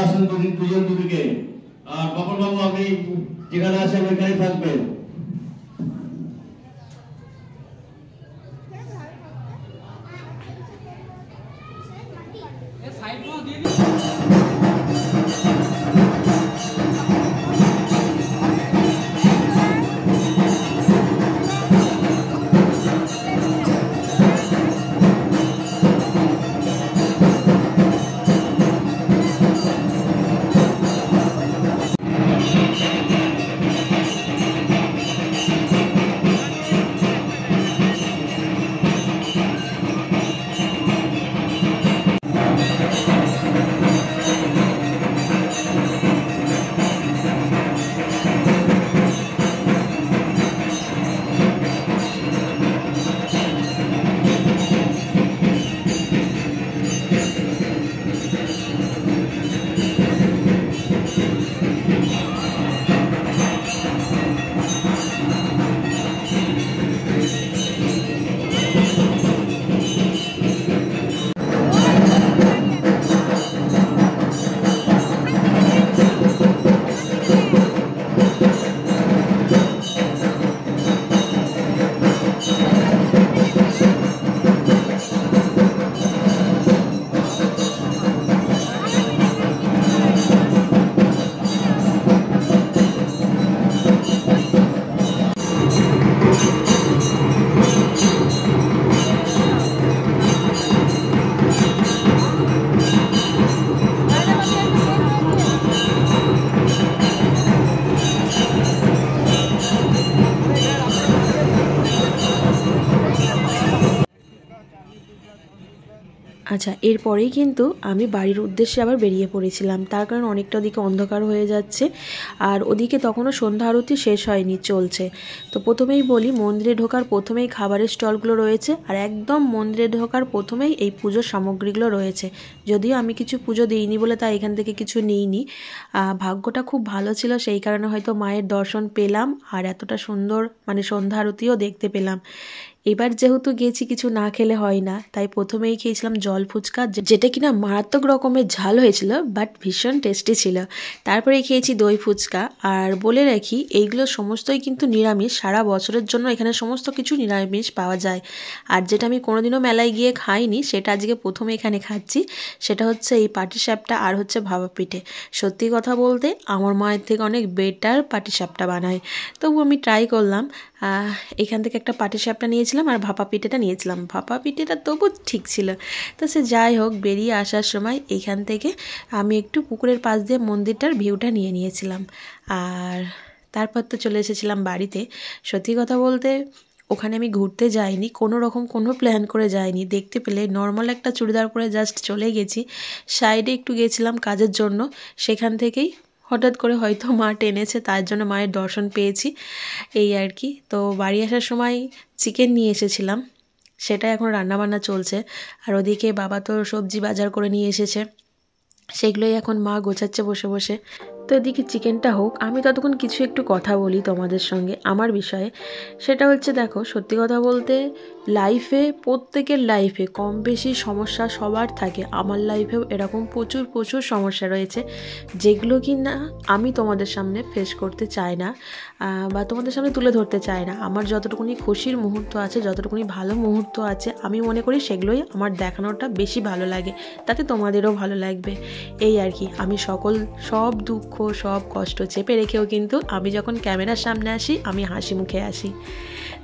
আসুন দুজন দুদিকে। আর বাবর বাবু আপনি যেখানে আছেন ওইখানে থাকবেন। আচ্ছা, এরপরেই কিন্তু আমি বাড়ির উদ্দেশ্যে আবার বেরিয়ে পড়েছিলাম, তার কারণ অনেকটা ওদিকে অন্ধকার হয়ে যাচ্ছে আর ওদিকে তখনও সন্ধ্যা আরতি শেষ হয়নি, চলছে। তো প্রথমেই বলি, মন্দিরে ঢোকার প্রথমেই খাবারের স্টলগুলো রয়েছে আর একদম মন্দিরে ঢোকার প্রথমেই এই পুজোর সামগ্রীগুলো রয়েছে। যদিও আমি কিছু পুজো দিইনি বলে তাই এখান থেকে কিছু নিইনি। ভাগ্যটা খুব ভালো ছিল, সেই কারণে হয়তো মায়ের দর্শন পেলাম আর এতটা সুন্দর সন্ধ্যা আরতিও দেখতে পেলাম। এবার যেহেতু গেছি, কিছু না খেলে হয় না, তাই প্রথমেই খেয়েছিলাম জল ফুচকা, যেটা কিনা মারাত্মক রকমের ঝাল হয়েছিল বাট ভীষণ টেস্টি ছিল। তারপরে খেয়েছি দই ফুচকা। আর বলে রাখি, এইগুলো সমস্তই কিন্তু নিরামিষ, সারা বছরের জন্য এখানে সমস্ত কিছু নিরামিষ পাওয়া যায়। আর যেটা আমি কোনোদিনও মেলায় গিয়ে খাইনি, সেটা আজকে প্রথমে এখানে খাচ্ছি, সেটা হচ্ছে এই পাটিসাপটা আর হচ্ছে ভাপা পিঠে। সত্যি কথা বলতে আমার মায়ের থেকে অনেক বেটার পাটিসাপটা বানায়, তবু আমি ট্রাই করলাম। এখান থেকে একটা পাটিসাপটা নিয়েছিলাম আর ভাপা পিঠেটা নিয়েছিলাম। ভাপা পিঠেটা তবু ঠিক ছিল। তো সে যাই হোক, বেরিয়ে আসার সময় এইখান থেকে আমি একটু পুকুরের পাশ দিয়ে মন্দিরটার ভিউটা নিয়ে নিয়েছিলাম। আর তারপর তো চলে এসেছিলাম বাড়িতে। সত্যি কথা বলতে ওখানে আমি ঘুরতে যাইনি, কোনো রকম কোনো প্ল্যান করে যাইনি। দেখতে পেলে নর্মাল একটা চুড়িদার পরে জাস্ট চলে গেছি। সাইডে একটু গেছিলাম কাজের জন্য, সেখান থেকেই হঠাৎ করে হয়তো মা টেনেছে, তার জন্য মায়ের দর্শন পেয়েছি, এই আর কি। তো বাড়ি আসার সময় চিকেন নিয়ে এসেছিলাম, সেটা এখন রান্নাবান্না চলছে। আর ওদিকে বাবা তো সবজি বাজার করে নিয়ে এসেছে, সেগুলোই এখন মা গোছাচ্ছে বসে বসে। তো এদিকে চিকেনটা হোক, আমি ততক্ষণ কিছু একটু কথা বলি তোমাদের সঙ্গে আমার বিষয়ে। সেটা হচ্ছে, দেখো সত্যি কথা বলতে লাইফে, প্রত্যেকের লাইফে কম বেশি সমস্যা সবার থাকে। আমার লাইফেও এরকম প্রচুর প্রচুর সমস্যা রয়েছে, যেগুলো কি না আমি তোমাদের সামনে ফেস করতে চাই না বা তোমাদের সামনে তুলে ধরতে চাই না। আমার যতটুকুনি খুশির মুহূর্ত আছে, যতটুকুনি ভালো মুহূর্ত আছে, আমি মনে করি সেগুলোই আমার দেখানোটা বেশি ভালো লাগে, তাতে তোমাদেরও ভালো লাগবে, এই আর কি। আমি সব দুঃখ সব কষ্ট চেপে রেখেও কিন্তু আমি যখন ক্যামেরার সামনে আসি, আমি হাসি মুখে আসি।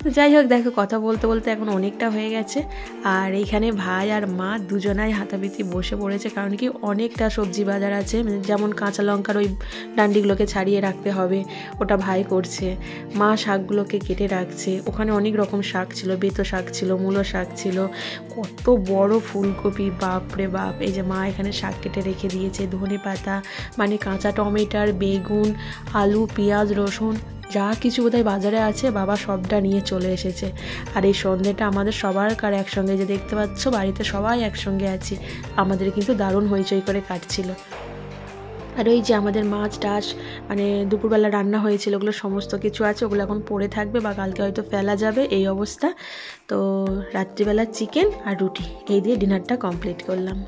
তো যাই হোক, দেখো কথা বলতে বলতে এখন অনেকটা হয়ে গেছে। আর এইখানে ভাই আর মা দুজনাই হাতাপিতি বসে পড়েছে, কারণ কি অনেকটা সবজি বাজার আছে, যেমন কাঁচা লঙ্কার ওই ডান্ডিগুলোকে ছাড়িয়ে রাখতে হবে, ওটা ভাই করছে। মা শাকগুলোকে কেটে রাখছে, ওখানে অনেক রকম শাক ছিল, বেতো শাক ছিল, মূলো শাক ছিল, কত বড় ফুলকপি, বাপরে বাপ। এই যে মা এখানে শাক কেটে রেখে দিয়েছে, ধনে পাতা, কাঁচা টমেটোর, বেগুন, আলু, পেঁয়াজ, রসুন, যা কিছু বোধহয় বাজারে আছে বাবা সবটা নিয়ে চলে এসেছে। আর এই সন্ধ্যেটা আমাদের সবার একসঙ্গে, যে দেখতে পাচ্ছ বাড়িতে সবাই একসঙ্গে আছি, আমাদের কিন্তু দারুণ হইচই করে কাটছিল। আর ওই যে আমাদের মাছ টাছ দুপুরবেলা রান্না হয়েছিল, ওগুলো সমস্ত কিছু আছে, ওগুলো এখন পড়ে থাকবে বা কালকে হয়তো ফেলা যাবে, এই অবস্থা। তো রাত্রিবেলা চিকেন আর রুটি, এই দিয়ে ডিনারটা কমপ্লিট করলাম।